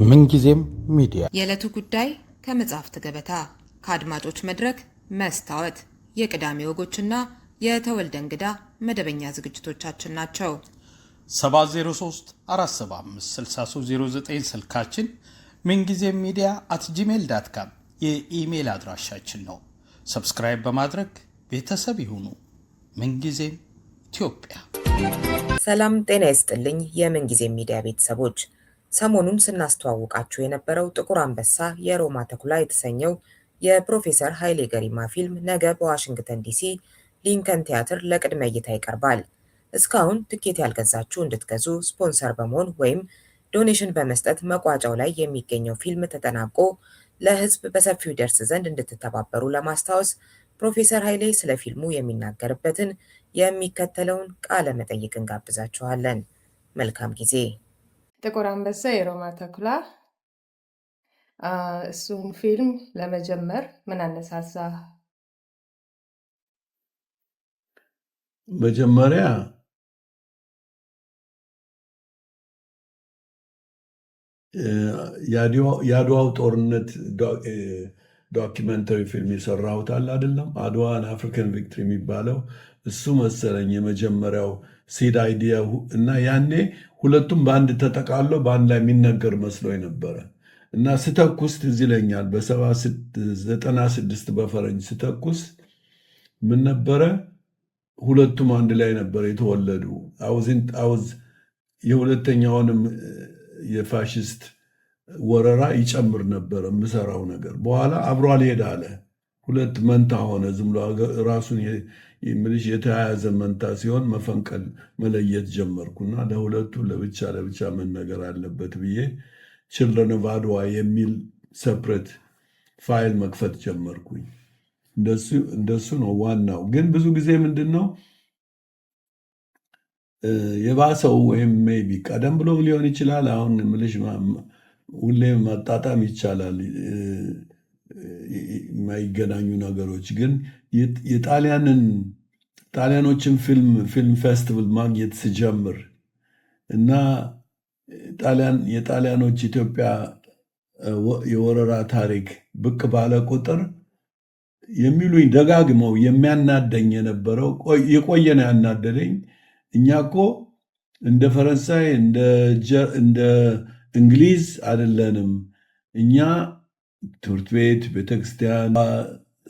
ምንጊዜም ሚዲያ የዕለቱ ጉዳይ ከመጽሐፍት ገበታ ከአድማጮች መድረክ መስታወት የቅዳሜ ወጎችና የተወልደ እንግዳ መደበኛ ዝግጅቶቻችን ናቸው። 703 475 6309 ስልካችን ምንጊዜም ሚዲያ @gmail.com የኢሜል አድራሻችን ነው። ሰብስክራይብ በማድረግ ቤተሰብ ይሁኑ። ምንጊዜም ኢትዮጵያ። ሰላም ጤና ይስጥልኝ የምንጊዜም ሚዲያ ቤተሰቦች። ሰሞኑን ስናስተዋውቃችሁ የነበረው ጥቁር አንበሳ የሮማ ተኩላ የተሰኘው የፕሮፌሰር ኃይሌ ገሪማ ፊልም ነገ በዋሽንግተን ዲሲ ሊንከን ቲያትር ለቅድመ እይታ ይቀርባል። እስካሁን ትኬት ያልገዛችሁ እንድትገዙ ስፖንሰር በመሆን ወይም ዶኔሽን በመስጠት መቋጫው ላይ የሚገኘው ፊልም ተጠናቆ ለሕዝብ በሰፊው ደርስ ዘንድ እንድትተባበሩ ለማስታወስ ፕሮፌሰር ኃይሌ ስለ ፊልሙ የሚናገርበትን የሚከተለውን ቃለ መጠይቅ እንጋብዛችኋለን። መልካም ጊዜ። ጥቁር አንበሳ የሮማ ተኩላ፣ እሱን ፊልም ለመጀመር ምን አነሳሳ? መጀመሪያ የአድዋው ጦርነት ዶኪመንተሪ ፊልም የሰራሁት አለ አይደለም፣ አድዋን አፍሪካን ቪክትሪ የሚባለው እሱ መሰለኝ የመጀመሪያው ሲድ አይዲያ እና ያኔ ሁለቱም በአንድ ተጠቃሎ በአንድ ላይ የሚነገር መስሎኝ ነበረ እና ስተኩስ ትዝ ይለኛል በ96 በፈረንጅ ስተኩስ ምን ነበረ፣ ሁለቱም አንድ ላይ ነበር የተወለዱ። አውዝ የሁለተኛውንም የፋሽስት ወረራ ይጨምር ነበር የምሰራው ነገር። በኋላ አብሮ አልሄድ አለ። ሁለት መንታ ሆነ። ዝም ብሎ ራሱን ምልሽ የተያያዘ መንታ ሲሆን መፈንቀል መለየት ጀመርኩና ለሁለቱ ለብቻ መነገር አለበት ብዬ ችልድረን ኦፍ አድዋ የሚል ሰፕሬት ፋይል መክፈት ጀመርኩኝ። እንደሱ ነው ዋናው። ግን ብዙ ጊዜ ምንድን ነው የባሰው ወይም ሜይ ቢ ቀደም ብሎ ሊሆን ይችላል። አሁን ምልሽ ሁሌም ማጣጣም ይቻላል የማይገናኙ ነገሮች። ግን ጣሊያኖችን ፊልም ፌስቲቫል ማግኘት ስጀምር እና የጣሊያኖች ኢትዮጵያ የወረራ ታሪክ ብቅ ባለ ቁጥር የሚሉኝ ደጋግመው የሚያናደኝ የነበረው የቆየ ነው ያናደደኝ። እኛ እኮ እንደ ፈረንሳይ እንደ እንግሊዝ አይደለንም። እኛ ትምህርት ቤት ቤተክርስቲያን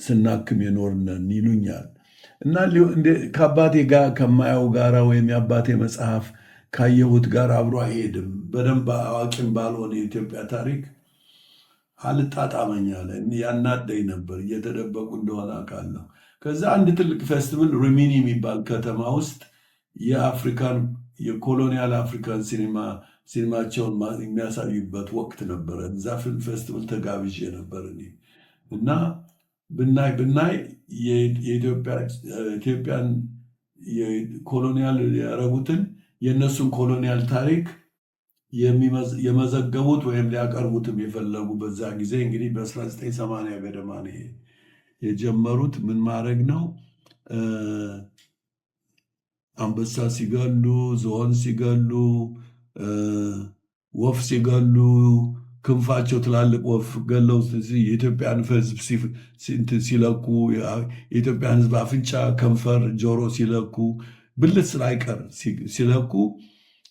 ስናክም የኖርነን ይሉኛል። እና ከአባቴ ጋር ከማየው ጋራ ወይም የአባቴ መጽሐፍ ካየሁት ጋር አብሮ አይሄድም። በደንብ አዋቂም ባልሆነ የኢትዮጵያ ታሪክ አልጣጣመኛለ። ያናደኝ ነበር። እየተደበቁ እንደሆነ አውቃለሁ። ከዛ አንድ ትልቅ ፌስቲቫል ሪሚኒ የሚባል ከተማ ውስጥ የአፍሪካን የኮሎኒያል አፍሪካን ሲኒማቸውን የሚያሳዩበት ወቅት ነበረ። እዛ ፊልም ፌስቲቫል ተጋብዤ ነበር እኔ እና ብናይ የኢትዮጵያን ኮሎኒያል ያረጉትን የእነሱን ኮሎኒያል ታሪክ የመዘገቡት ወይም ሊያቀርቡትም የፈለጉ በዛ ጊዜ እንግዲህ በ1980 ገደማ ነው የጀመሩት። ምን ማድረግ ነው? አንበሳ ሲገሉ፣ ዝሆን ሲገሉ፣ ወፍ ሲገሉ፣ ክንፋቸው ትላልቅ ወፍ ገለው የኢትዮጵያን ሕዝብ ሲለኩ፣ የኢትዮጵያን ሕዝብ አፍንጫ፣ ከንፈር፣ ጆሮ ሲለኩ፣ ብልት ስላይቀር ሲለኩ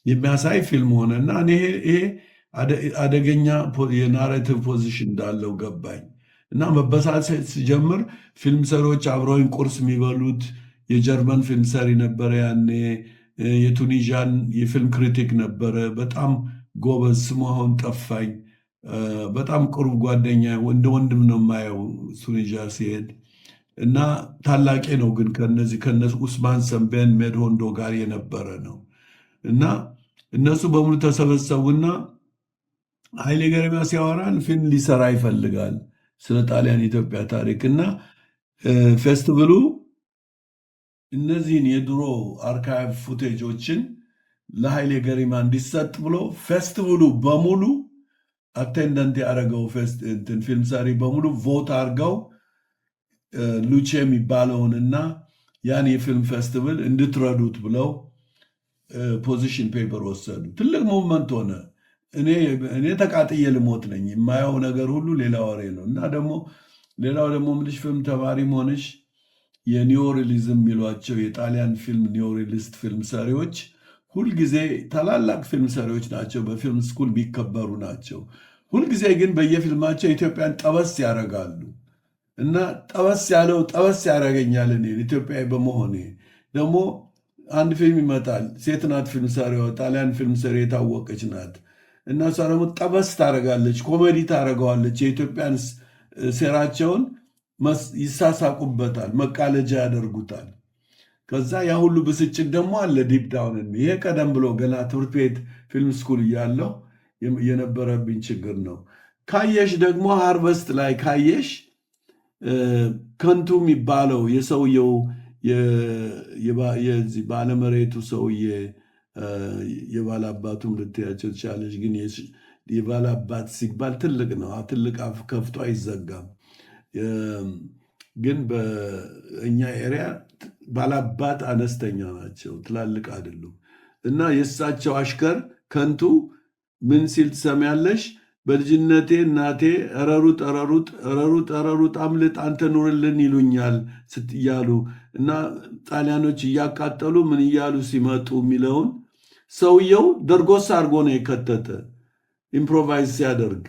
የሚያሳይ ፊልም ሆነ እና ይሄ አደገኛ የናሬቲቭ ፖዚሽን እንዳለው ገባኝ እና መበሳጨት ሲጀምር ፊልም ሰሪዎች አብረውኝ ቁርስ የሚበሉት የጀርመን ፊልም ሰሪ ነበረ ያኔ፣ የቱኒዥያን የፊልም ክሪቲክ ነበረ፣ በጣም ጎበዝ፣ ስሙ አሁን ጠፋኝ። በጣም ቅርብ ጓደኛ እንደ ወንድም ነው የማየው ቱኒዥያ ሲሄድ እና ታላቄ ነው። ግን ከነዚህ ኡስማን ሰንቤን ሜድሆንዶ ጋር የነበረ ነው እና እነሱ በሙሉ ተሰበሰቡና ኃይሌ ገሪማ ሲያወራን ፊልም ሊሰራ ይፈልጋል ስለ ጣሊያን ኢትዮጵያ ታሪክ እና ፌስቲቫሉ እነዚህን የድሮ አርካይቭ ፉቴጆችን ለኃይሌ ገሪማ እንዲሰጥ ብሎ ፌስቲቫሉ በሙሉ አቴንደንት ያደረገው ፊልም ሰሪ በሙሉ ቮት አድርገው ሉቼ የሚባለውን እና ያን የፊልም ፌስቲቫል እንድትረዱት ብለው ፖዚሽን ፔፐር ወሰዱ። ትልቅ ሙቭመንት ሆነ። እኔ ተቃጥዬ ልሞት ነኝ። የማየው ነገር ሁሉ ሌላ ወሬ ነው። እና ሌላው ደግሞ ምልሽ ፊልም ተማሪም ሆነሽ የኒዮሪሊዝም የሚሏቸው የጣሊያን ፊልም ኒዮሪሊስት ፊልም ሰሪዎች ሁልጊዜ ታላላቅ ፊልም ሰሪዎች ናቸው፣ በፊልም ስኩል የሚከበሩ ናቸው። ሁልጊዜ ግን በየፊልማቸው ኢትዮጵያን ጠበስ ያደርጋሉ። እና ጠበስ ያደርገኛል እኔን ኢትዮጵያዊ በመሆኔ። ደግሞ አንድ ፊልም ይመጣል፣ ሴት ናት ፊልም ሰሪዋ፣ ጣሊያን ፊልም ሰሪ የታወቀች ናት። እና እሷ ደግሞ ጠበስ ታደርጋለች፣ ኮሜዲ ታደርገዋለች። የኢትዮጵያን ሴራቸውን ይሳሳቁበታል፣ መቃለጃ ያደርጉታል። ከዛ ያ ሁሉ ብስጭት ደግሞ አለ ዲፕ ዳውን። ይሄ ቀደም ብሎ ገና ትምህርት ቤት ፊልም ስኩል እያለሁ የነበረብኝ ችግር ነው። ካየሽ ደግሞ ሃርቨስት ላይ ካየሽ ከንቱ የሚባለው የሰውየው ባለመሬቱ ሰውዬ የባላባቱም ልትያቸው ትቻለች። ግን የባላባት ሲባል ትልቅ ነው፣ ትልቅ አፍ ከፍቶ አይዘጋም። ግን በእኛ ኤሪያ ባላባት አነስተኛ ናቸው፣ ትላልቅ አይደሉም። እና የእሳቸው አሽከር ከንቱ ምን ሲል ትሰሚያለሽ? በልጅነቴ እናቴ ረሩጥ አምልጥ አንተ ኑርልን ይሉኛል እያሉ እና ጣሊያኖች እያቃጠሉ ምን እያሉ ሲመጡ የሚለውን ሰውየው ደርጎስ አድርጎ ነው የከተተ ኢምፕሮቫይዝ ሲያደርግ።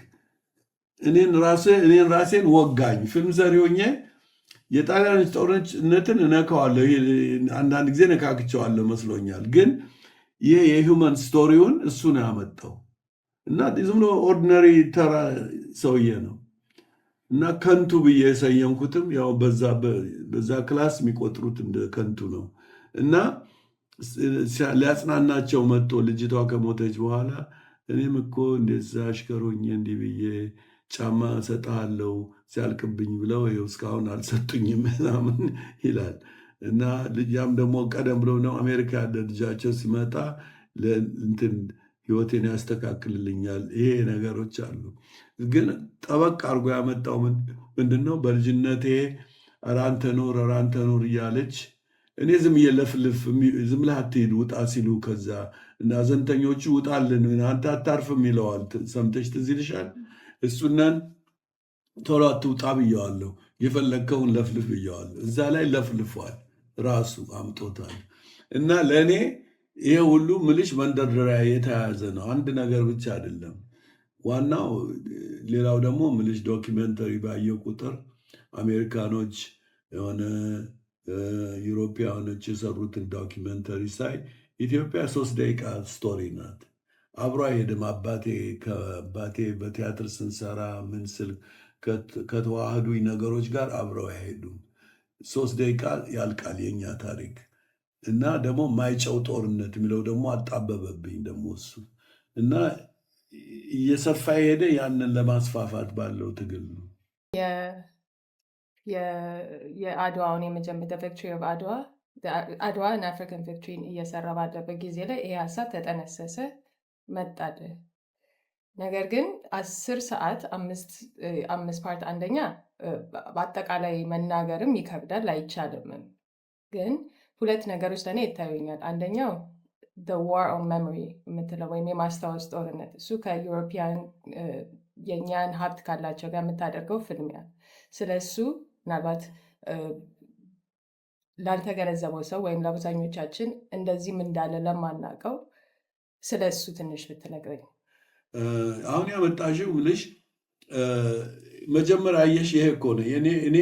እኔን ራሴን ወጋኝ። ፊልም ሰሪ ሆኜ የጣሊያኖች ጦርነትን እነካዋለሁ፣ አንዳንድ ጊዜ ነካክቸዋለሁ መስሎኛል። ግን ይህ የሂውመን ስቶሪውን እሱ ነው ያመጣው እና ዝም ብሎ ኦርዲነሪ ተራ ሰውዬ ነው። እና ከንቱ ብዬ የሰየምኩትም ያው በዛ ክላስ የሚቆጥሩት እንደ ከንቱ ነው። እና ሊያጽናናቸው መጥቶ ልጅቷ ከሞተች በኋላ እኔም እኮ እንደዛ አሽከሮኝ እንዲህ ብዬ ጫማ ሰጠሃለው ሲያልቅብኝ ብለው ይኸው እስካሁን አልሰጡኝም ምናምን ይላል። እና ልጃም ደግሞ ቀደም ብለው ነው አሜሪካ ያለ ልጃቸው ሲመጣ እንትን ህይወቴን ያስተካክልልኛል። ይሄ ነገሮች አሉ። ግን ጠበቅ አድርጎ ያመጣው ምንድነው? በልጅነቴ ራንተ ኑር እያለች እኔ ዝም እየለፍልፍ ዝም ብለህ አትሄድ ውጣ ሲሉ ከዛ እና ዘንተኞቹ ውጣልን አንተ አታርፍም ይለዋል። ሰምተሽ ትዝ ይልሻል? እሱነን ቶሎ አትውጣ ብየዋለሁ፣ የፈለግከውን ለፍልፍ ብየዋለሁ። እዛ ላይ ለፍልፏል፣ ራሱ አምጦታል። እና ለእኔ ይሄ ሁሉ ምልሽ መንደርደሪያ የተያያዘ ነው፣ አንድ ነገር ብቻ አይደለም ዋናው። ሌላው ደግሞ ምልሽ ዶኪመንተሪ ባየው ቁጥር አሜሪካኖች የሆነ ዩሮፒያኖች የሰሩትን ዶኪመንተሪ ሳይ ኢትዮጵያ 3 ደቂቃ ስቶሪ ናት። አብሮ አይሄድም። ከአባቴ በቲያትር ስንሰራ ምን ስል ከተዋህዱኝ ነገሮች ጋር አብረው አይሄዱም። 3 ደቂቃ ያልቃል የኛ ታሪክ። እና ደግሞ ማይጨው ጦርነት የሚለው ደግሞ አጣበበብኝ ደግሞ እሱ እና እየሰፋ የሄደ ያንን ለማስፋፋት ባለው ትግል ነው። የአድዋውን የመጀመሪያ ቪክትሪ ኦፍ አድዋን አፍሪካን ቪክትሪን እየሰራ ባለበት ጊዜ ላይ ይሄ ሀሳብ ተጠነሰሰ መጣል። ነገር ግን 10 ሰዓት 5 ፓርት አንደኛ በአጠቃላይ መናገርም ይከብዳል አይቻልምም። ግን 2 ነገሮች ለእኔ ይታዩኛል። አንደኛው ዋር ኦን ሜሞሪ የምትለው ወይም የማስታወስ ጦርነት፣ እሱ ከዩሮፒያን የእኛን ሀብት ካላቸው ጋር የምታደርገው ፍልሚያ። ስለ እሱ ምናልባት ላልተገነዘበው ሰው ወይም ለአብዛኞቻችን እንደዚህም እንዳለ ለማናውቀው ስለ እሱ ትንሽ ብትነግረኝ። አሁን ያመጣሽው ብልሽ መጀመሪያ አየሽ፣ ይሄ እኮ ነው እኔ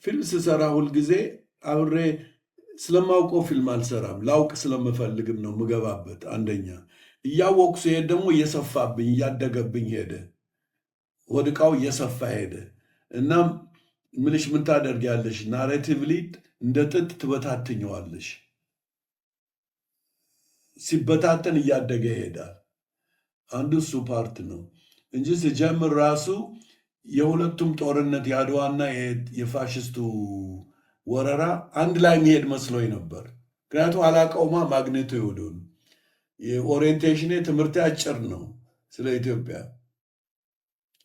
ፊልም ስሰራ ሁልጊዜ አብሬ ስለማውቀው ፊልም አልሰራም፣ ላውቅ ስለምፈልግም ነው ምገባበት። አንደኛ እያወቅኩ ሲሄድ ደግሞ እየሰፋብኝ እያደገብኝ ሄደ፣ ወድቃው እየሰፋ ሄደ። እናም ምልሽ ምን ታደርጊያለሽ? ናሬቲቭሊ እንደ ጥጥ ትበታትኘዋለሽ። ሲበታተን እያደገ ይሄዳል። አንዱ እሱ ፓርት ነው እንጂ ሲጀምር ራሱ የሁለቱም ጦርነት የአድዋና የፋሽስቱ ወረራ አንድ ላይ የሚሄድ መስሎኝ ነበር። ምክንያቱም አላቀውማ ማግኔቱ ይወዱን የኦሪየንቴሽኔ ትምህርት አጭር ነው ስለ ኢትዮጵያ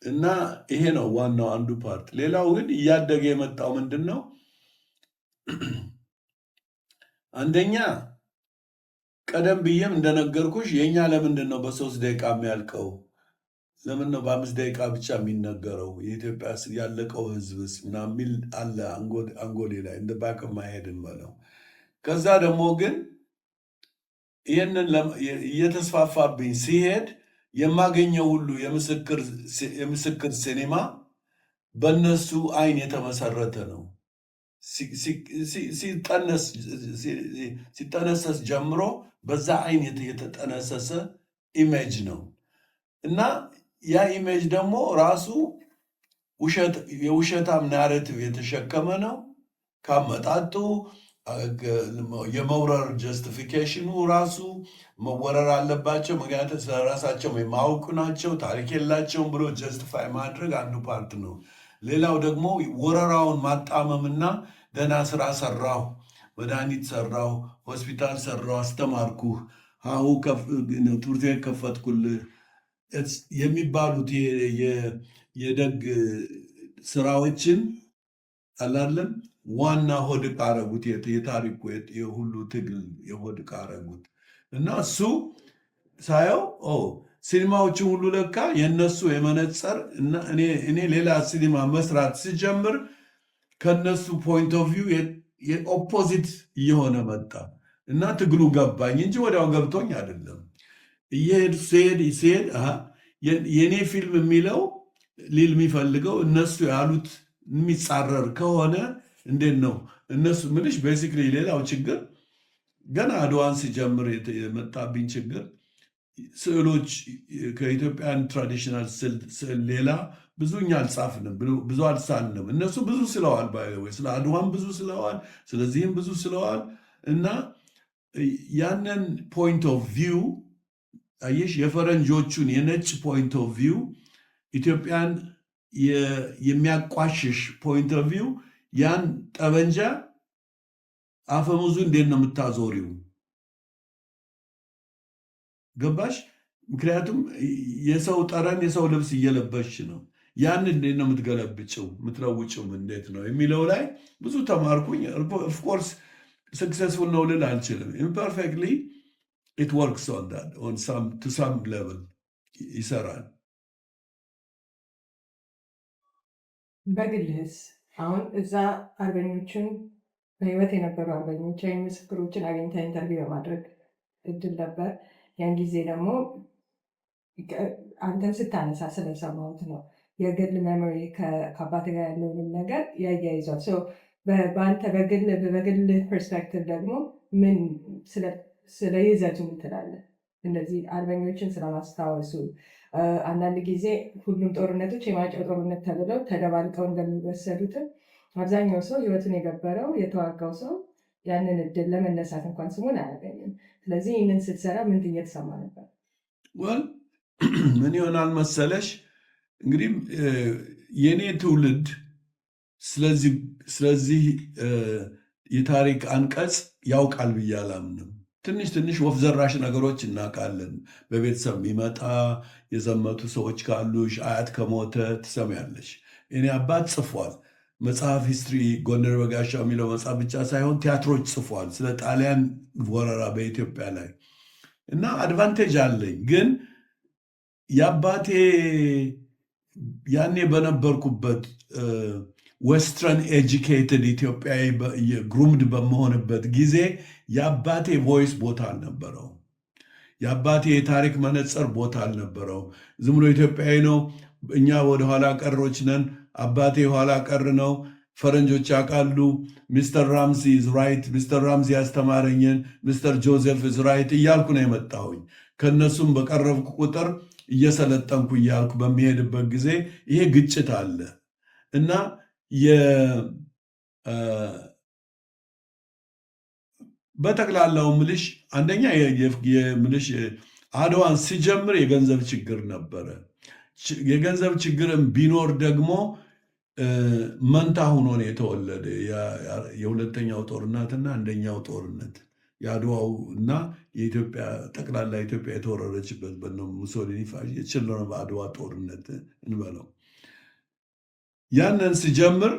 እና ይሄ ነው ዋናው አንዱ ፓርት። ሌላው ግን እያደገ የመጣው ምንድን ነው? አንደኛ ቀደም ብዬም እንደነገርኩሽ የእኛ ለምንድን ነው በ3 ደቂቃ የሚያልቀው? ለምን ነው በ5 ደቂቃ ብቻ የሚነገረው? የኢትዮጵያ ያለቀው ህዝብስ ምናምን የሚል አለ አንጎሌ ላይ እንደ ባክ ማሄድን በለው። ከዛ ደግሞ ግን ይህንን እየተስፋፋብኝ ሲሄድ የማገኘው ሁሉ የምስክር ሲኒማ በእነሱ አይን የተመሰረተ ነው። ሲጠነሰስ ጀምሮ በዛ አይን የተጠነሰሰ ኢሜጅ ነው እና ያ ኢሜጅ ደግሞ ራሱ የውሸታም ናሬቲቭ የተሸከመ ነው። ካመጣጡ የመውረር ጀስቲፊኬሽኑ ራሱ መወረር አለባቸው፣ ምክንያቱም ስለራሳቸው የማያውቁ ናቸው፣ ታሪክ የላቸውም ብሎ ጀስቲፋይ ማድረግ አንዱ ፓርት ነው። ሌላው ደግሞ ወረራውን ማጣመምና ደህና ስራ ሰራሁ፣ መድኃኒት ሰራሁ፣ ሆስፒታል ሰራሁ፣ አስተማርኩህ፣ አሁ ትምህርት ቤት ከፈትኩልህ የሚባሉት የደግ ስራዎችን አላለም ዋና ሆድቅ አረጉት። የታሪኩ የሁሉ ትግል የሆድቅ አረጉት እና እሱ ሳየው ሲኒማዎችን ሁሉ ለካ የነሱ የመነጸር እና እኔ ሌላ ሲኒማ መስራት ስጀምር ከነሱ ፖይንት ኦፍ ቪው የኦፖዚት እየሆነ መጣ እና ትግሉ ገባኝ እንጂ ወዲያው ገብቶኝ አይደለም። እየሄድ ሲሄድ የእኔ ፊልም የሚለው ሊል የሚፈልገው እነሱ ያሉት የሚጻረር ከሆነ እንዴት ነው እነሱ ምልሽ ቤሲክሊ ሌላው ችግር ገና አድዋን ሲጀምር የመጣብኝ ችግር ስዕሎች ከኢትዮጵያን ትራዲሽናል ስዕል ሌላ ብዙ እኛ አልጻፍንም፣ ብዙ አልሳልንም። እነሱ ብዙ ስለዋል፣ ስለ አድዋን ብዙ ስለዋል፣ ስለዚህም ብዙ ስለዋል እና ያንን ፖይንት ኦፍ ቪው አየሽ፣ የፈረንጆቹን የነጭ ፖይንት ኦፍ ቪው ኢትዮጵያን የሚያቋሽሽ ፖይንት ኦፍ ቪው ያን ጠበንጃ አፈሙዙ እንዴት ነው የምታዞሪው? ገባሽ? ምክንያቱም የሰው ጠረን የሰው ልብስ እየለበሽ ነው። ያን እንዴት ነው የምትገለብጭው የምትለውጭው እንዴት ነው የሚለው ላይ ብዙ ተማርኩኝ። ኦፍኮርስ ስክሰስፉል ነው ልል አልችልም። ኢምፐርፌክትሊ ኢት ወርክስ ኦን ዳት ቱ ሳም ሌቭል ይሰራል። በግልህስ አሁን እዛ አርበኞችን በህይወት የነበሩ አርበኞች ወይም ምስክሮችን አግኝታ ኢንተርቪው በማድረግ እድል ነበር። ያን ጊዜ ደግሞ አንተን ስታነሳ ስለሰማሁት ነው የግል ሜሞሪ ከአባት ጋር ያለውንም ነገር ያያይዟል። በአንተ በግል ፐርስፔክቲቭ ደግሞ ምን ስለ ይዘቱ ምን ትላለህ? እነዚህ አርበኞችን ስለማስታወሱ አንዳንድ ጊዜ ሁሉም ጦርነቶች የማይጨው ጦርነት ተብለው ተደባልቀው እንደሚወሰዱትም አብዛኛው ሰው ህይወቱን የገበረው የተዋጋው ሰው ያንን እድል ለመነሳት እንኳን ስሙን አያገኝም። ስለዚህ ይህንን ስትሰራ ምን እየተሰማ ነበር? ምን ይሆናል መሰለሽ እንግዲህ የኔ ትውልድ ስለዚህ የታሪክ አንቀጽ ያውቃል ብዬ አላምንም። ትንሽ ወፍ ዘራሽ ነገሮች እናውቃለን። በቤተሰብ የሚመጣ የዘመቱ ሰዎች ካሉሽ፣ አያት ከሞተ ትሰሚያለሽ። እኔ አባት ጽፏል መጽሐፍ ሂስትሪ ጎንደር በጋሻው የሚለው መጽሐፍ ብቻ ሳይሆን ቲያትሮች ጽፏል ስለ ጣሊያን ወረራ በኢትዮጵያ ላይ እና አድቫንቴጅ አለኝ። ግን የአባቴ ያኔ በነበርኩበት ዌስተርን ኤጁኬትድ ኢትዮጵያዊ ግሩምድ በመሆንበት ጊዜ የአባቴ ቮይስ ቦታ አልነበረው። የአባቴ የታሪክ መነጽር ቦታ አልነበረው። ዝም ብሎ ኢትዮጵያዊ ነው፣ እኛ ወደኋላ ቀሮች ነን፣ አባቴ ኋላ ቀር ነው፣ ፈረንጆች ያውቃሉ፣ ሚስተር ራምዚ ኢዝ ራይት፣ ሚስተር ራምዚ ያስተማረኝን ሚስተር ጆዜፍ ኢዝ ራይት እያልኩ ነው የመጣሁኝ። ከእነሱም በቀረብኩ ቁጥር እየሰለጠንኩ እያልኩ በሚሄድበት ጊዜ ይሄ ግጭት አለ እና በጠቅላላው ምልሽ አንደኛ ምልሽ አድዋን ሲጀምር የገንዘብ ችግር ነበረ። የገንዘብ ችግርም ቢኖር ደግሞ መንታ ሆኖ ነው የተወለደ። የሁለተኛው ጦርነትና አንደኛው ጦርነት የአድዋው እና የኢትዮጵያ ጠቅላላ ኢትዮጵያ የተወረረችበት ሙሶሊኒ የችልድረን ኦፍ አድዋ ጦርነት እንበለው። ያንን ስጀምር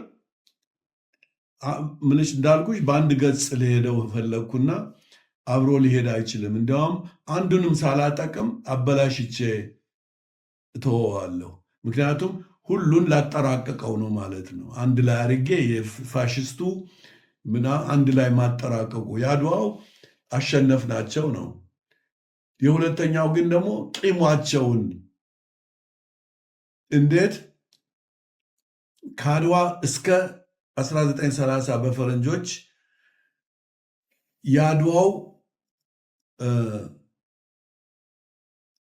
ምንሽ እንዳልኩሽ በአንድ ገጽ ልሄደው ፈለግኩና አብሮ ሊሄድ አይችልም። እንዲያውም አንዱንም ሳላጠቅም አበላሽቼ እተወዋለሁ። ምክንያቱም ሁሉን ላጠራቀቀው ነው ማለት ነው። አንድ ላይ አድርጌ የፋሽስቱ አንድ ላይ ማጠራቀቁ የአድዋው አሸነፍናቸው ነው። የሁለተኛው ግን ደግሞ ቂሟቸውን እንዴት ከአድዋ እስከ 1930 በፈረንጆች የአድዋው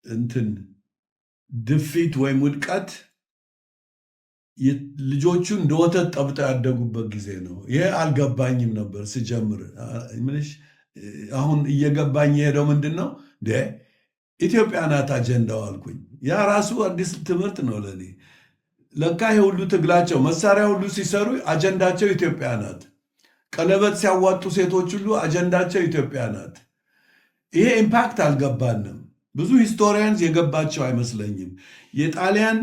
እንትን ድፊት ወይም ውድቀት ልጆቹ እንደ ወተት ጠብጠው ያደጉበት ጊዜ ነው። ይሄ አልገባኝም ነበር ስጀምር። አሁን እየገባኝ የሄደው ምንድን ነው ኢትዮጵያ ናት አጀንዳው አልኩኝ። ያ ራሱ አዲስ ትምህርት ነው ለኔ። ለካ የሁሉ ትግላቸው መሳሪያ ሁሉ ሲሰሩ አጀንዳቸው ኢትዮጵያ ናት። ቀለበት ሲያዋጡ ሴቶች ሁሉ አጀንዳቸው ኢትዮጵያ ናት። ይሄ ኢምፓክት አልገባንም። ብዙ ሂስቶሪያንስ የገባቸው አይመስለኝም። የጣሊያን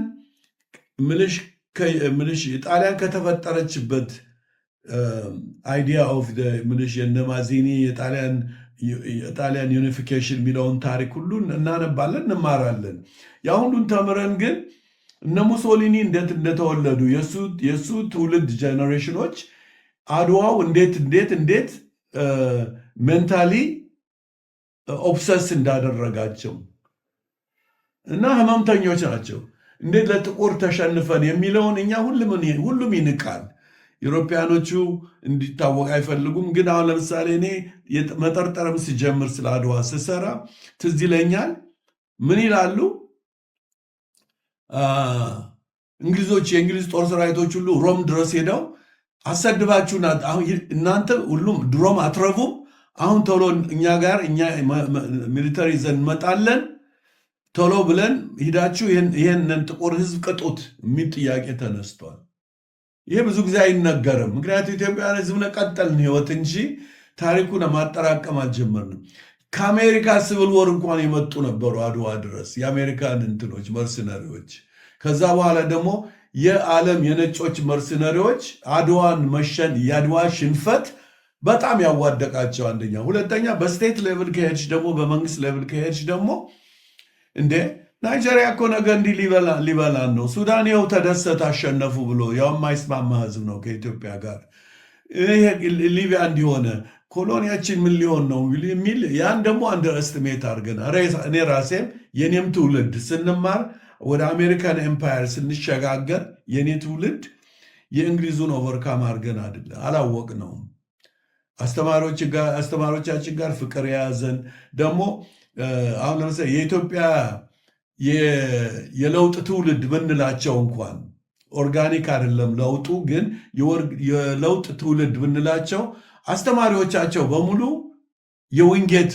የጣሊያን ከተፈጠረችበት አይዲያ ኦፍ የነ ማዚኒ የጣሊያን ዩኒፊኬሽን የሚለውን ታሪክ ሁሉ እናነባለን፣ እንማራለን። ያ ሁሉን ተምረን ግን እነ ሙሶሊኒ እንዴት እንደተወለዱ የእሱ ትውልድ ጀኔሬሽኖች አድዋው እንዴት ሜንታሊ ኦብሰስ እንዳደረጋቸው እና ህመምተኞች ናቸው። እንዴት ለጥቁር ተሸንፈን የሚለውን እኛ ሁሉም ይንቃል። ኢሮፓያኖቹ እንዲታወቅ አይፈልጉም። ግን አሁን ለምሳሌ እኔ መጠርጠርም ሲጀምር ስለ አድዋ ስሰራ ትዝ ይለኛል። ምን ይላሉ እንግሊዞች፣ የእንግሊዝ ጦር ሰራዊቶች ሁሉ ሮም ድረስ ሄደው አሰድባችሁና እናንተ ሁሉም ድሮም አትረቡም፣ አሁን ቶሎ እኛ ጋር ሚሊተሪ ይዘን እንመጣለን፣ ቶሎ ብለን ሂዳችሁ ይህንን ጥቁር ህዝብ ቅጡት የሚል ጥያቄ ተነስቷል። ይሄ ብዙ ጊዜ አይነገርም። ምክንያቱም ኢትዮጵያን ህዝብ ቀጠልን ህይወት እንጂ ታሪኩን ማጠራቀም አልጀመርንም። ከአሜሪካ ሲቪል ወር እንኳን የመጡ ነበሩ አድዋ ድረስ የአሜሪካን እንትኖች መርሰነሪዎች። ከዛ በኋላ ደግሞ የዓለም የነጮች መርሰነሪዎች የአድዋ ሽንፈት በጣም ያዋደቃቸው አንደኛ። ሁለተኛ በስቴት ሌቭል ከሄድሽ ደግሞ በመንግስት ሌቭል ከሄድሽ ደግሞ ናይጄሪያ እኮ ነገ እንዲህ ሊበላን ነው፣ ሱዳን ይኸው ተደሰት አሸነፉ ብሎ ያው የማይስማማ ህዝብ ነው ከኢትዮጵያ ጋር። ሊቢያ እንዲሆነ ኮሎኒያችን ምን ሊሆን ነው የሚል ያን ደግሞ አንደር ኤስቲሜት አድርገናል። እኔ ራሴም የኔም ትውልድ ስንማር ወደ አሜሪካን ኤምፓየር ስንሸጋገር የኔ ትውልድ የእንግሊዙን ኦቨርካም አድርገን አላወቅነውም። አስተማሪዎቻችን ጋር ፍቅር የያዘን ደግሞ አሁን ለምሳሌ የኢትዮጵያ የለውጥ ትውልድ ብንላቸው እንኳን ኦርጋኒክ አይደለም ለውጡ፣ ግን የለውጥ ትውልድ ብንላቸው አስተማሪዎቻቸው በሙሉ የዊንጌት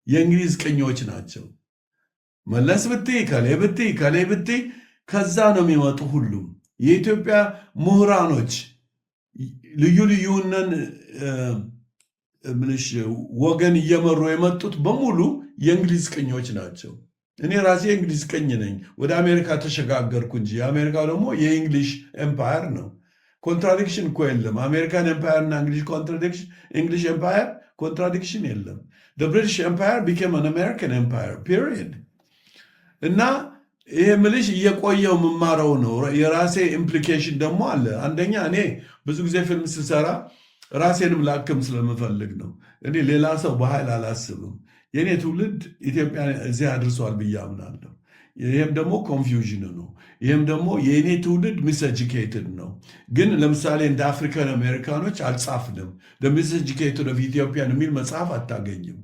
የእንግሊዝ ቅኞች ናቸው። መለስ ብትይ ከሌ ብትይ ከዛ ነው የሚመጡ ሁሉም የኢትዮጵያ ምሁራኖች ልዩ ልዩነን ወገን እየመሩ የመጡት በሙሉ የእንግሊዝ ቅኞች ናቸው። እኔ ራሴ የእንግሊዝ ቅኝ ነኝ። ወደ አሜሪካ ተሸጋገርኩ እንጂ አሜሪካው ደግሞ የእንግሊሽ ኤምፓየር ነው። ኮንትራዲክሽን እኮ የለም። አሜሪካን ኤምፓየር እና እንግሊሽ ኤምፓየር ኮንትራዲክሽን የለም። ብሪቲሽ ኤምፓየር ቢኬም አን አሜሪካን ኤምፓየር ፒሪየድ። እና ይሄ ምልሽ እየቆየው የምማረው ነው። የራሴ ኢምፕሊኬሽን ደግሞ አለ። አንደኛ እኔ ብዙ ጊዜ ፊልም ስሰራ ራሴንም ላክም ስለምፈልግ ነው። እኔ ሌላ ሰው በኃይል አላስብም። የእኔ ትውልድ ኢትዮጵያ እዚህ አድርሷል ብዬ አምናለሁ። ይህም ደግሞ ኮንፊውዥን ነው። ይህም ደግሞ የእኔ ትውልድ ሚስኤጁኬትድ ነው። ግን ለምሳሌ እንደ አፍሪካን አሜሪካኖች አልጻፍንም። ሚስኤጁኬትድ ኦፍ ኢትዮጵያን የሚል መጽሐፍ አታገኝም።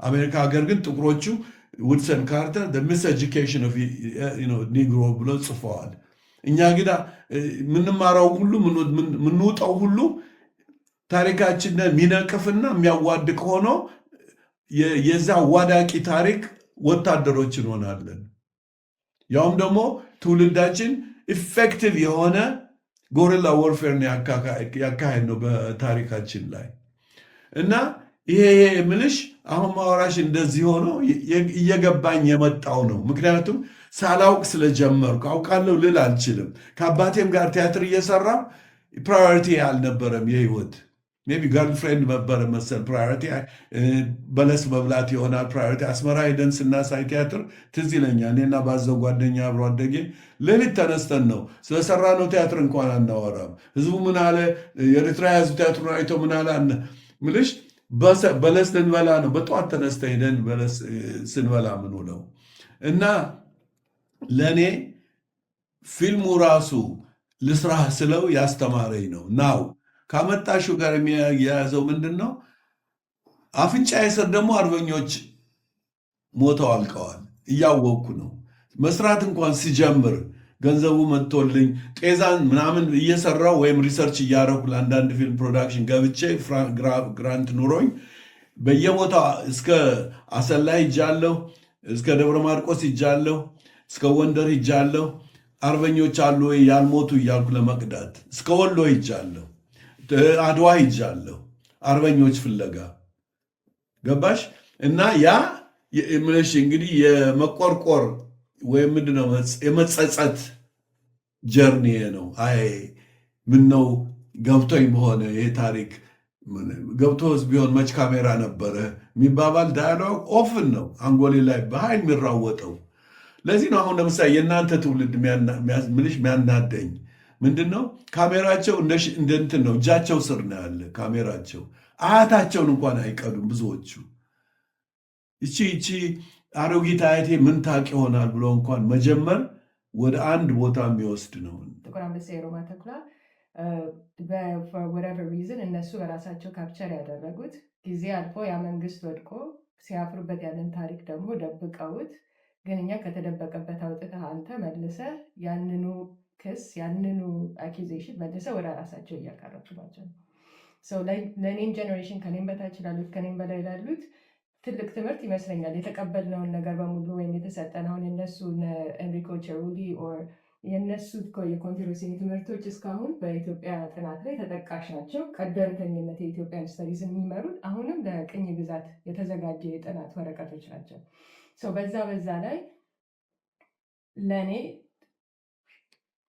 አሜሪካ ሀገር ግን ጥቁሮቹ ውድሰን ካርተር ሚስኤጁኬሽን ኦፍ ኒግሮ ብሎ ጽፈዋል። እኛ ግን የምንማረው ሁሉ የምንውጠው ሁሉ ታሪካችንን የሚነቅፍና የሚያዋድቅ ሆኖ የዛ ዋዳቂ ታሪክ ወታደሮች እንሆናለን። ያውም ደግሞ ትውልዳችን ኢፌክቲቭ የሆነ ጎሪላ ወርፌርን ያካሄድ ነው በታሪካችን ላይ እና ይሄ ምልሽ አሁን ማወራሽ እንደዚህ ሆኖ እየገባኝ የመጣው ነው። ምክንያቱም ሳላውቅ ስለጀመርኩ አውቃለሁ ልል አልችልም። ከአባቴም ጋር ቲያትር እየሰራ ፕራዮሪቲ አልነበረም የህይወት ሜይ ቢ ገርልፍሬንድ ነበረ መሰል ፕራዮሪቲ፣ በለስ መብላት ይሆናል ፕራዮሪቲ። አስመራ ሄደን ስናሳይ ቲያትር ትዝ ይለኛል። እኔና ባዘው ጓደኛ አብሮ አደጌ ሌሊት ተነስተን ነው ስለሰራነው ቲያትር እንኳን አናወራም። ህዝቡ ምን አለ፣ የኤርትራ ህዝብ ቲያትሩን አይቶ ምን አለ ምልሽ በለስ ልንበላ ነው። በጠዋት ተነስተ ሄደን በለስ ስንበላ ምን ውለው እና ለእኔ ፊልሙ ራሱ ልስራህ ስለው ያስተማረኝ ነው። ናው ካመጣሽው ጋር የሚያያዘው ምንድን ነው? አፍንጫ ስር ደግሞ አርበኞች ሞተው አልቀዋል። እያወቅኩ ነው መስራት እንኳን ሲጀምር ገንዘቡ መጥቶልኝ ጤዛን ምናምን እየሰራው ወይም ሪሰርች እያደረኩ ለአንዳንድ ፊልም ፕሮዳክሽን ገብቼ ግራንት ኑሮኝ በየቦታ እስከ አሰላ ሂጃለሁ፣ እስከ ደብረ ማርቆስ ሂጃለሁ፣ እስከ ወንደር ሂጃለሁ። አርበኞች አሉ ወይ ያልሞቱ እያልኩ ለመቅዳት እስከ ወሎ ሂጃለሁ፣ አድዋ ሂጃለሁ፣ አርበኞች ፍለጋ ገባሽ። እና ያ ምለሽ እንግዲህ የመቆርቆር ወይም ምንድነው የመጸጸት ጀርኒ ነው። አይ ምነው ገብቶኝ በሆነ ይሄ ታሪክ ገብቶ ቢሆን መች ካሜራ ነበረ የሚባባል ዳያሎግ ኦፍን ነው አንጎሌ ላይ በኃይል የሚራወጠው። ለዚህ ነው አሁን ለምሳሌ የእናንተ ትውልድ ምልሽ የሚያናደኝ ምንድን ነው? ካሜራቸው እንደ እንትን ነው፣ እጃቸው ስር ነው ያለ ካሜራቸው። አያታቸውን እንኳን አይቀዱም ብዙዎቹ። ይቺ አሮጊት አያቴ ምን ታውቅ ይሆናል ብሎ እንኳን መጀመር ወደ አንድ ቦታ የሚወስድ ነው። ጥቁር አንበሳ የሮማ ተኩላ ወቨር ሪዝን እነሱ በራሳቸው ካፕቸር ያደረጉት ጊዜ አልፎ ያ መንግስት ወድቆ ሲያፍሩበት ያንን ታሪክ ደግሞ ደብቀውት፣ ግን እኛ ከተደበቀበት አውጥተህ አንተ መልሰ ያንኑ ክስ ያንኑ አኪዜሽን መልሰ ወደ ራሳቸው እያቀረቡ ናቸው። ለእኔም ጀኔሬሽን ከኔም በታች ላሉት ከኔም በላይ ላሉት ትልቅ ትምህርት ይመስለኛል። የተቀበልነውን ነገር በሙሉ ወይም የተሰጠነውን የነሱ ኤንሪኮ ቼሩሊ የነሱ የኮንትሮሲኒ ትምህርቶች እስካሁን በኢትዮጵያ ጥናት ላይ ተጠቃሽ ናቸው። ቀደምተኝነት የኢትዮጵያን ስተዲዝ የሚመሩት አሁንም ለቅኝ ግዛት የተዘጋጀ የጥናት ወረቀቶች ናቸው። በዛ ላይ ለእኔ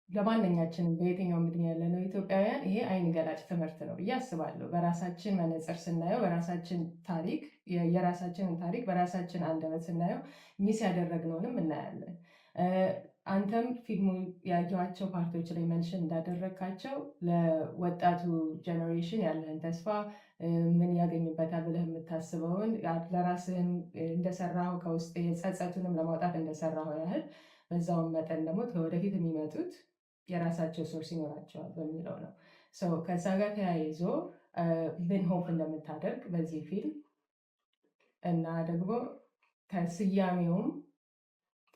ለማንኛችንም በየትኛው ምድን ያለነው ኢትዮጵያውያን ይሄ አይን ገላጭ ትምህርት ነው ብዬ አስባለሁ። በራሳችን መነጽር ስናየው በራሳችን ታሪክ የራሳችንን ታሪክ በራሳችን አንደበት ስናየው ሚስ ያደረግነውንም እናያለን። አንተም ፊልሙ ያየኋቸው ፓርቲዎች ላይ መንሽን እንዳደረግካቸው ለወጣቱ ጀኔሬሽን ያለህን ተስፋ ምን ያገኙበታል ብለህ የምታስበውን ለራስህን እንደሰራው ከውስጥ የጸጸቱንም ለማውጣት እንደሰራው ያህል በዛውን መጠን ደግሞ ወደፊት የሚመጡት የራሳቸው ሶርስ ይኖራቸዋል በሚለው ነው። ከዛ ጋር ተያይዞ ምን ሆፕ እንደምታደርግ በዚህ ፊልም እና ደግሞ ከስያሜውም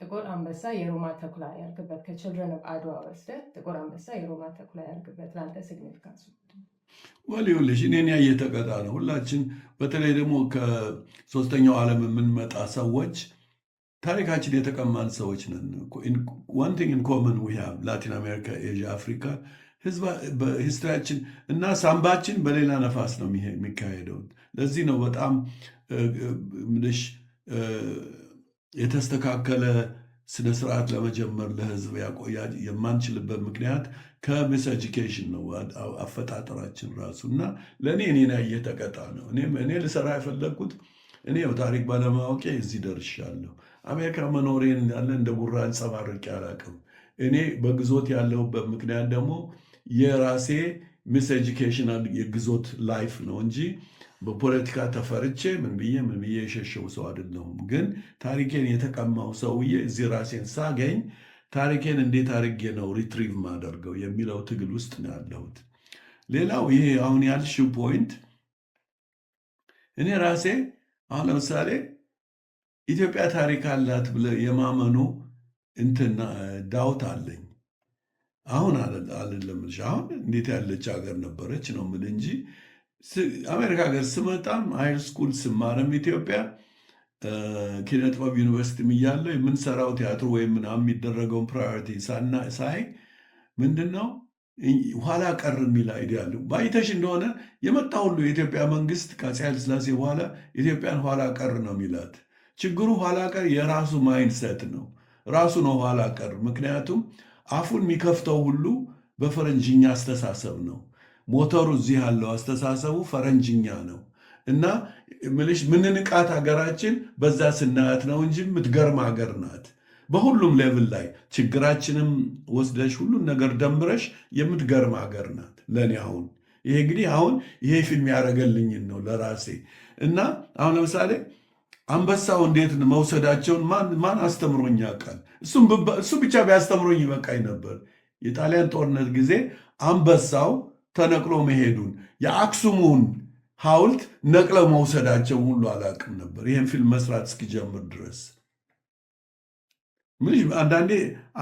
ጥቁር አንበሳ የሮማ ተኩላ ያልክበት ከችልድረን ኦፍ አድዋ ወስደህ ጥቁር አንበሳ የሮማ ተኩላ ያልክበት ለአንተ ሲግኒፊካንስ ይኸውልሽ እኔን ያየ ተቀጣ ነው። ሁላችን በተለይ ደግሞ ከሶስተኛው ዓለም የምንመጣ ሰዎች ታሪካችን የተቀማን ሰዎች ነን። ዋን ቲንግ ኢን ኮመን ዊ ሃቭ ላቲን አሜሪካ፣ ኤዥያ፣ አፍሪካ ሂስትሪያችን እና ሳምባችን በሌላ ነፋስ ነው የሚካሄደው። ለዚህ ነው በጣም ምልሽ የተስተካከለ ስነ ስርዓት ለመጀመር ለህዝብ ያቆያ የማንችልበት ምክንያት ከሚስ ኤጁኬሽን ነው አፈጣጠራችን ራሱ። እና ለእኔ እኔን ያየ ተቀጣ ነው። እኔ ልሰራ የፈለግኩት እኔ ታሪክ ባለማወቄ እዚህ ደርሻለሁ። አሜሪካ መኖሬን እንዳለ እንደ ጉራ አንጸባርቄ አላውቅም። እኔ በግዞት ያለሁበት ምክንያት ደግሞ የራሴ ሚስ ኤጁኬሽናል የግዞት ላይፍ ነው እንጂ በፖለቲካ ተፈርቼ ምን ብዬ የሸሸው ሰው አይደለሁም። ግን ታሪኬን የተቀማው ሰውዬ እዚህ ራሴን ሳገኝ ታሪኬን እንዴት አድርጌ ነው ሪትሪቭ ማደርገው የሚለው ትግል ውስጥ ነው ያለሁት። ሌላው ይሄ አሁን ያልሽው ፖይንት እኔ ራሴ አሁን ለምሳሌ ኢትዮጵያ ታሪክ አላት ብለህ የማመኑ እንትና ዳውት አለኝ። አሁን አልለምልሽ አሁን እንዴት ያለች ሀገር ነበረች ነው የምልህ እንጂ አሜሪካ ሀገር ስመጣም ሃይ ስኩል ስማርም ኢትዮጵያ ኪነጥበብ ዩኒቨርሲቲም እያለሁ የምንሰራው ቲያትር ወይም ምናምን የሚደረገውን ፕራዮሪቲ ሳይ ምንድነው ኋላ ቀር የሚል አይዲያ አለው። ባይተሽ እንደሆነ የመጣ ሁሉ የኢትዮጵያ መንግስት ከአፄ ኃይለሥላሴ በኋላ ኢትዮጵያን ኋላ ቀር ነው የሚላት። ችግሩ ኋላ ቀር የራሱ ማይንድሰት ነው። ራሱ ነው ኋላ ቀር። ምክንያቱም አፉን የሚከፍተው ሁሉ በፈረንጅኛ አስተሳሰብ ነው። ሞተሩ እዚህ ያለው አስተሳሰቡ ፈረንጅኛ ነው እና ምልሽ ምንንቃት ሀገራችን በዛ ስናያት ነው እንጂ የምትገርም ሀገር ናት። በሁሉም ሌቭል ላይ ችግራችንም ወስደሽ ሁሉን ነገር ደምረሽ የምትገርም ሀገር ናት ለእኔ። አሁን ይሄ እንግዲህ አሁን ይሄ ፊልም ያደረገልኝን ነው ለራሴ እና አሁን ለምሳሌ አንበሳው እንዴት መውሰዳቸውን ማን አስተምሮኝ ያውቃል? እሱ ብቻ ቢያስተምሮኝ ይበቃኝ ነበር። የጣሊያን ጦርነት ጊዜ አንበሳው ተነቅሎ መሄዱን የአክሱሙን ሐውልት ነቅለው መውሰዳቸው ሁሉ አላውቅም ነበር ይህን ፊልም መስራት እስኪጀምር ድረስ። አንዳንዴ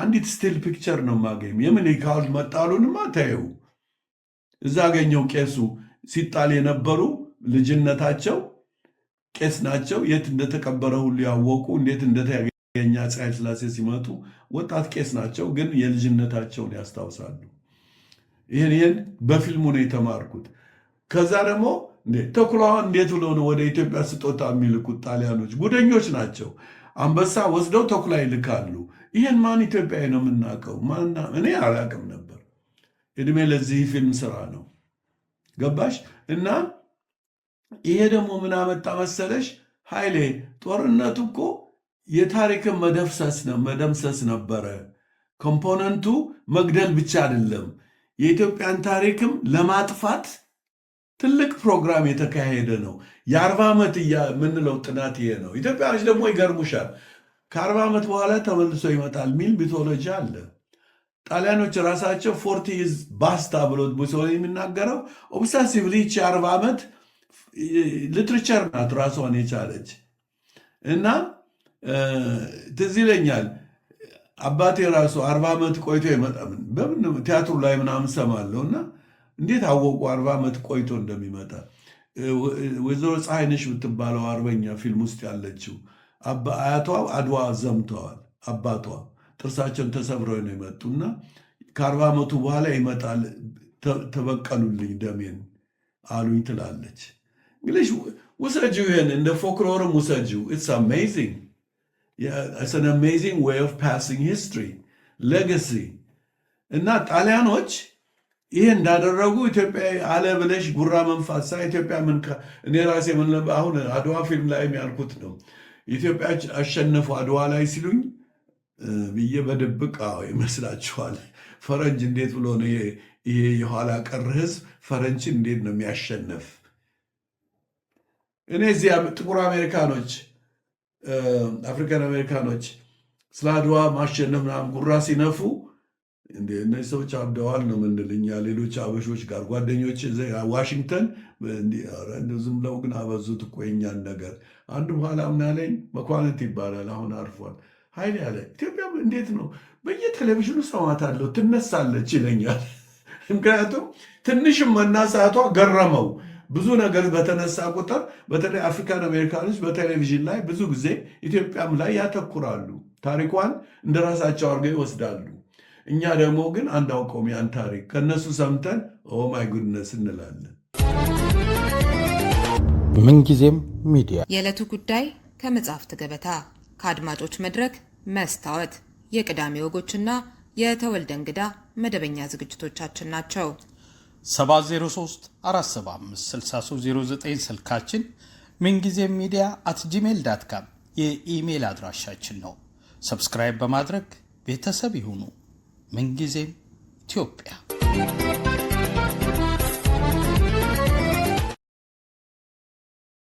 አንዲት ስቲል ፒክቸር ነው የማገኝ። የምኒልክ ሐውልት መጣሉንማ ታየው እዛ አገኘው። ቄሱ ሲጣል የነበሩ ልጅነታቸው ቄስ ናቸው። የት እንደተቀበረ ሁሉ ያወቁ እንዴት እንደተገኘ አፄ ኃይለ ሥላሴ ሲመጡ ወጣት ቄስ ናቸው፣ ግን የልጅነታቸውን ያስታውሳሉ። ይህን በፊልሙ ነው የተማርኩት። ከዛ ደግሞ ተኩላዋን እንዴት ብሎ ነው ወደ ኢትዮጵያ ስጦታ የሚልኩት? ጣሊያኖች ጉደኞች ናቸው። አንበሳ ወስደው ተኩላ ይልካሉ። ይህን ማን ኢትዮጵያዊ ነው የምናውቀው? እኔ አላውቅም ነበር። እድሜ ለዚህ ፊልም ስራ ነው። ገባሽ? እና ይሄ ደግሞ ምን አመጣ መሰለሽ ኃይሌ፣ ጦርነቱ እኮ የታሪክን መደምሰስ ነበረ። ኮምፖነንቱ መግደል ብቻ አይደለም፣ የኢትዮጵያን ታሪክም ለማጥፋት ትልቅ ፕሮግራም የተካሄደ ነው። የ40 ዓመት የምንለው ጥናት ይሄ ነው። ኢትዮጵያኖች ደግሞ ይገርሙሻል፣ ከ40 ዓመት በኋላ ተመልሶ ይመጣል ሚል ሚቶሎጂ አለ። ጣሊያኖች ራሳቸው 40 ይዝ ባስታ ብሎ ሙሶሊኒ የሚናገረው ኦብሰሲቭሊ 40 ዓመት ሊትሬቸር ናት ራሷን የቻለች እና ትዝ ይለኛል አባቴ ራሱ 40 ዓመት ቆይቶ ይመጣል በምን ቲያትሩ ላይ ምናምን ሰማለሁ እና እንዴት አወቁ 40 ዓመት ቆይቶ እንደሚመጣ። ወይዘሮ ፀሐይነሽ የምትባለው አርበኛ ፊልም ውስጥ ያለችው አያቷ አድዋ ዘምተዋል። አባቷ ጥርሳቸውን ተሰብረው ነው የመጡና ከ40 ዓመቱ በኋላ ይመጣል ተበቀሉልኝ ደሜን አሉኝ ትላለች። እንግዲህ ውሰጂው፣ ይሄን እንደ ፎክሎርም ውሰጂው። ኢትስ አሜዚንግ ኢትስ አን አሜዚንግ ዌይ ኦፍ ፓሲንግ ሂስትሪ ሌጋሲ። እና ጣሊያኖች ይሄ እንዳደረጉ ኢትዮጵያ አለ ብለሽ ጉራ መንፋሳ ኢትዮጵያ ምን እኔ ራሴ ምን አሁን አድዋ ፊልም ላይ ያልኩት ነው። ኢትዮጵያ አሸነፉ አድዋ ላይ ሲሉኝ ብዬ በድብቅ ይመስላችኋል? ፈረንጅ እንዴት ብሎ ነው ይሄ የኋላ ቀር ህዝብ ፈረንጅን እንዴት ነው የሚያሸነፍ? እኔ እዚያ ጥቁር አሜሪካኖች አፍሪካን አሜሪካኖች ስለ አድዋ ማሸነፍ ምናምን ጉራ ሲነፉ እነዚህ ሰዎች አብደዋል ነው ምንልኛ ሌሎች አበሾች ጋር ጓደኞች ዋሽንግተን ዝም ብለው ግን አበዙት እኮ የኛን ነገር። አንዱ በኋላ ምናለኝ መኳንንት ይባላል አሁን አርፏል። ኃይሌ ያለ ኢትዮጵያ እንዴት ነው በየቴሌቪዥኑ ሰማታለሁ ትነሳለች ይለኛል። ምክንያቱም ትንሽም መናሳቷ ገረመው። ብዙ ነገር በተነሳ ቁጥር በተለይ አፍሪካን አሜሪካኖች በቴሌቪዥን ላይ ብዙ ጊዜ ኢትዮጵያም ላይ ያተኩራሉ። ታሪኳን እንደራሳቸው አድርገው ይወስዳሉ። እኛ ደግሞ ግን አናውቀውም ያን ታሪክ። ከነሱ ሰምተን ኦ ማይ ጉድነስ እንላለን። ምንጊዜም ሚዲያ የዕለቱ ጉዳይ ከመጽሐፍት ገበታ፣ ከአድማጮች መድረክ መስታወት፣ የቅዳሜ ወጎችና የተወልደ እንግዳ መደበኛ ዝግጅቶቻችን ናቸው። 703 475 6309 ስልካችን፣ ምንጊዜም ሚዲያ @gmail.com የኢሜይል አድራሻችን ነው። ሰብስክራይብ በማድረግ ቤተሰብ ይሁኑ። ምንጊዜም ኢትዮጵያ